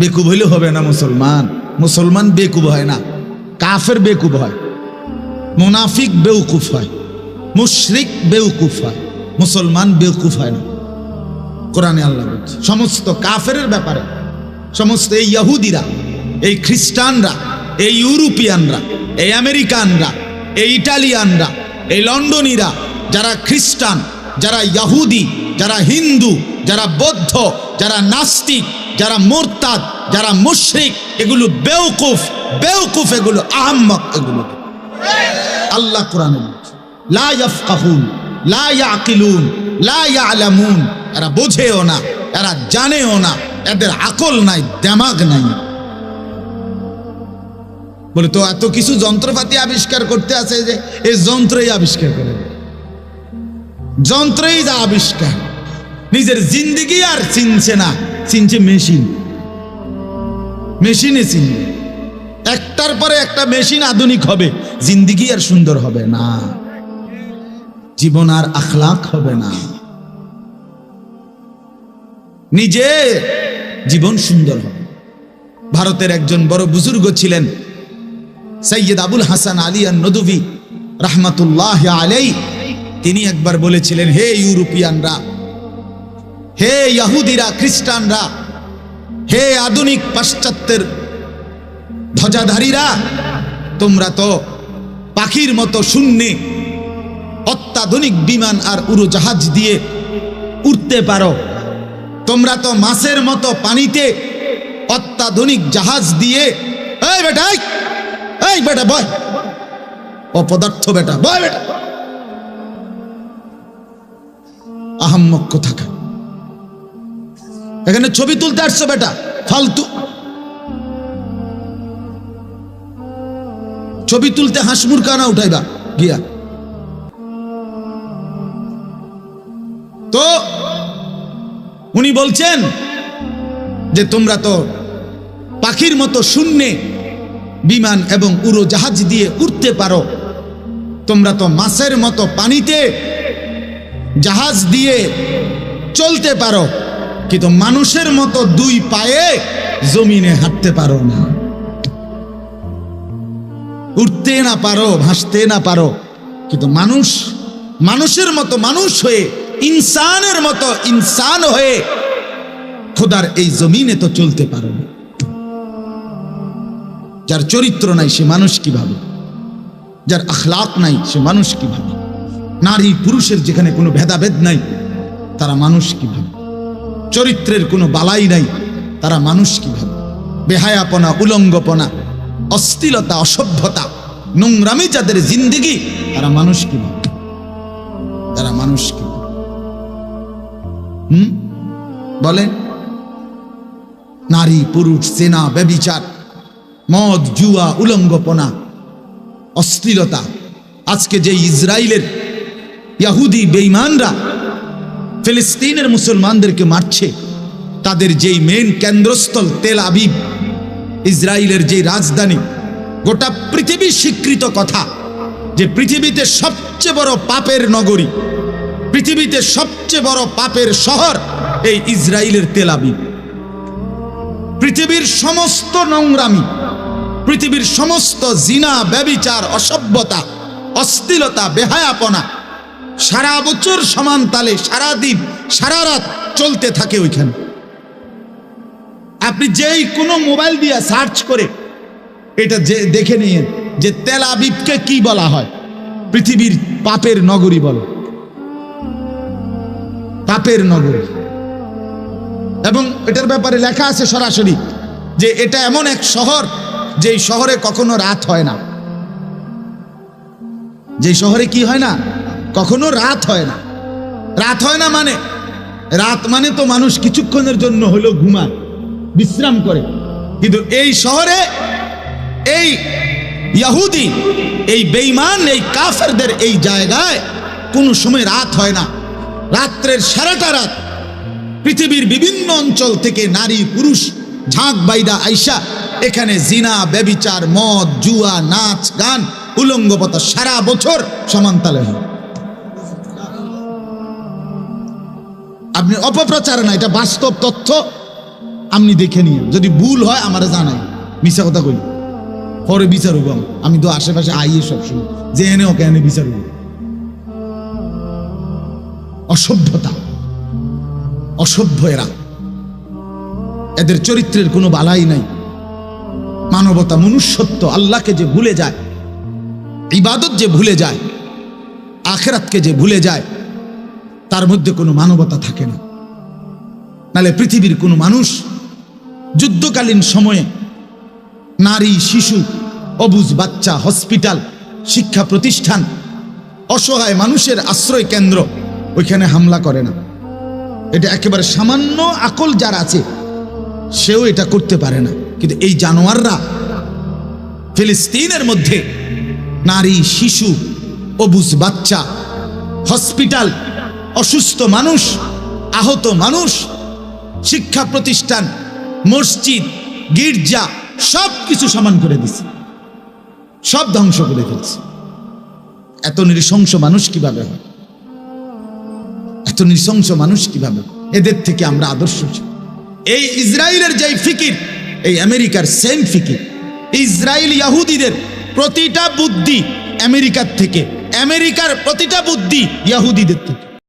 বেকুব হইলে হবে না মুসলমান। মুসলমান বেকুব হয় না, কাফের বেকুব হয়, মুনাফিক বেউকুফ হয়, মুশরিক বেউকুফ হয়, মুসলমান বেউকুফ হয় না। কোরআনে আল্লাহ বলছে সমস্ত কাফেরের ব্যাপারে, সমস্ত এই ইহুদিরা, এই খ্রিস্টানরা, এই ইউরোপিয়ানরা, এই আমেরিকানরা, এই ইটালিয়ানরা, এই লন্ডনীরা, যারা খ্রিস্টান, যারা ইহুদি, যারা হিন্দু, যারা বৌদ্ধ, যারা নাস্তিক, যারা মুরতাদ, যারা মুশরিক, এগুলো বেওকুফ, বেওকুফ, এগুলো আহম্মক। এগুলো আল্লাহ কোরআনে বলছে লা ইয়াফকাহুন লা ইয়াকিলুন লা ইয়ালামুন, এরা বোঝেও না, এরা জানেও না, এদের আকল নাই, দিমাগ নাই। বলে তো এত কিছু যন্ত্রপাতি আবিষ্কার করতে আছে, যে এই যন্ত্রই আবিষ্কার করে, যন্ত্রই যা আবিষ্কার, নিজের জিন্দেগি আর চিনছে না, চিনছে মেশিন, মেশিনে চিনবে। একটার পরে একটা মেশিন আধুনিক হবে, জিন্দেগি আর সুন্দর হবে না, জীবন আর আখলাক হবে না, নিজে জীবন সুন্দর হবে। ভারতের একজন বড় বুজুর্গ ছিলেন সৈয়দ আবুল হাসান আলী আন-নদভী রাহমাতুল্লাহ আলাইহি। তিনি একবার বলেছিলেন, হে ইউরোপিয়ানরা, হে ইহুদিরা, খ্রিস্টানরা, হে আধুনিক পাশ্চাত্যের ধ্বজাধারীরা, তোমরা তো পাখির মতো শূন্যে অত্যাধুনিক বিমান আর উড়োজাহাজ দিয়ে উড়তে পারো, তোমরা তো মাছের মতো পানিতে অত্যাধুনিক জাহাজ দিয়ে, এই বেটা, এই বেটা বয়, অপদার্থ বেটা বয়, বেটা আহাম্মক কোথাকা, এখানে ছবি তুলতে আসছো বেটা, ফালতু ছবি তুলতে হাঁসমুর কানা উঠাইবা গিয়া। তো উনি বলছেন যে তোমরা তো পাখির মতো শূন্যে বিমান এবং উড়োজাহাজ দিয়ে উড়তে পারো, তোমরা তো মাছের মতো পানিতে জাহাজ দিয়ে চলতে পারো, কিন্তু মানুষের মতো দুই পায়ে জমিনে হাঁটতে পারো না, উঠতে না পারো, ভাসতে না পারো, কিন্তু মানুষের মতো মানুষ হয়ে, ইনসানের মতো ইনসান হয়ে খোদার এই জমিনে তো চলতে পারো না। যার চরিত্র নাই সে মানুষ কিভাবে, যার আখলাক নাই সে মানুষ কিভাবে, নারী পুরুষের যেখানে কোনো ভেদাভেদ নাই তারা মানুষ কিভাবে, চরিত্রের কোনো বালাই নাই তারা মানুষ কিভাবে, বেহায়াপনা, উলঙ্গপনা, অশ্লীলতা, অসভ্যতা, নোংরামি যাদের জিন্দেগি, তারা মানুষ কিভাবে, তারা মানুষ কিভাবে? বলেন, নারী পুরুষ, জেনা, ব্যভিচার, মদ, জুয়া, উলঙ্গপনা, অশ্লীলতা। আজকে যে ইসরায়েলের ইহুদি বেঈমানরা ফিলিস্তিনের মুসলমানদেরকে মারছে, তাদের যেই মেন কেন্দ্রস্থল তেল আবিব, ইসরায়েলের যে রাজধানী, গোটা পৃথিবী স্বীকৃত কথা যে পৃথিবীতে সবচেয়ে বড় পাপের নগরী, পৃথিবীতে সবচেয়ে বড় পাপের শহর এই ইসরায়েলের তেল আবিব। পৃথিবীর সমস্ত নোংরামি, পৃথিবীর সমস্ত জিনা, ব্যভিচার, অসভ্যতা, অশ্লীলতা, বেহায়াপনা সারা বছর সমান তালে, সারাদিন সারা রাত চলতে থাকে ওইখানে। আপনি যেই কোনো মোবাইল দিয়ে সার্চ করে এটা যে দেখে নিন যে তেল আবিবকে কি বলা হয়, পৃথিবীর পাপের নগরী বলে, পাপের নগরী। এবং এটার ব্যাপারে লেখা আছে সরাসরি যে এটা এমন এক শহর যে শহরে কখনো রাত হয় না, যে শহরে কি হয় না, কখনো রাত হয় না। রাত হয় না মানে, রাত মানে তো মানুষ কিছুক্ষণের জন্য হলেও ঘুমায়, বিশ্রাম করে, কিন্তু এই শহরে এই ইহুদি, এই বেঈমান, এই কাফেরদের এই জায়গায় কোনো সময় রাত হয় না। রাত্রের সারাটা রাত পৃথিবীর বিভিন্ন অঞ্চল থেকে নারী পুরুষ ঝাঁক বাইদা আইসা এখানে জিনা, ব্যভিচার, মদ, জুয়া, নাচ, গান, উলঙ্গপতা সারা বছর সমানতালে হয়। আপনি অপপ্রচার না, এটা বাস্তব তথ্য। আপনি দেখে নিয়ে যদি ভুল হয় আমার জানাই, মিশা কথা কই পরে বিচার হইব। আমি তো আশেপাশে আইয়ে সবসময় যে এনে ওকে এনে বিচার হইব। অসভ্যতা, অসভ্য এরা, এদের চরিত্রের কোনো বালাই নাই। মানবতা, মনুষ্যত্ব, আল্লাহকে যে ভুলে যায়, ইবাদত যে ভুলে যায়, আখিরাতকে যে ভুলে যায়, তার মধ্যে কোনো মানবতা থাকে না। নালে পৃথিবীর কোনো মানুষ যুদ্ধকালীন সময়ে নারী, শিশু, অবুঝ বাচ্চা, হসপিটাল, শিক্ষা প্রতিষ্ঠান, অসহায় মানুষের আশ্রয় কেন্দ্র, ওইখানে হামলা করে না। এটা একেবারে সামান্য আকল যার আছে সেও এটা করতে পারে না। কিন্তু এই জানোয়াররা ফিলিস্তিনের মধ্যে নারী, শিশু, অবুঝ বাচ্চা, হসপিটাল, অসুস্থ মানুষ, আহত মানুষ, শিক্ষা প্রতিষ্ঠান, মসজিদ, গির্জা সব কিছু সমান করে দিছে, সব ধ্বংস করে ফেলছে। এত নৃশংস মানুষ কিভাবে হয়? এত নৃশংস মানুষ কিভাবে? এদের থেকে আমরা আদর্শ। এই ইসরায়েলের যে ফিকির, এই আমেরিকার সেম ফিকির। ইসরায়েল ইহুদিদের প্রতিটা বুদ্ধি আমেরিকার থেকে, আমেরিকার প্রতিটা বুদ্ধি ইহুদিদের থেকে।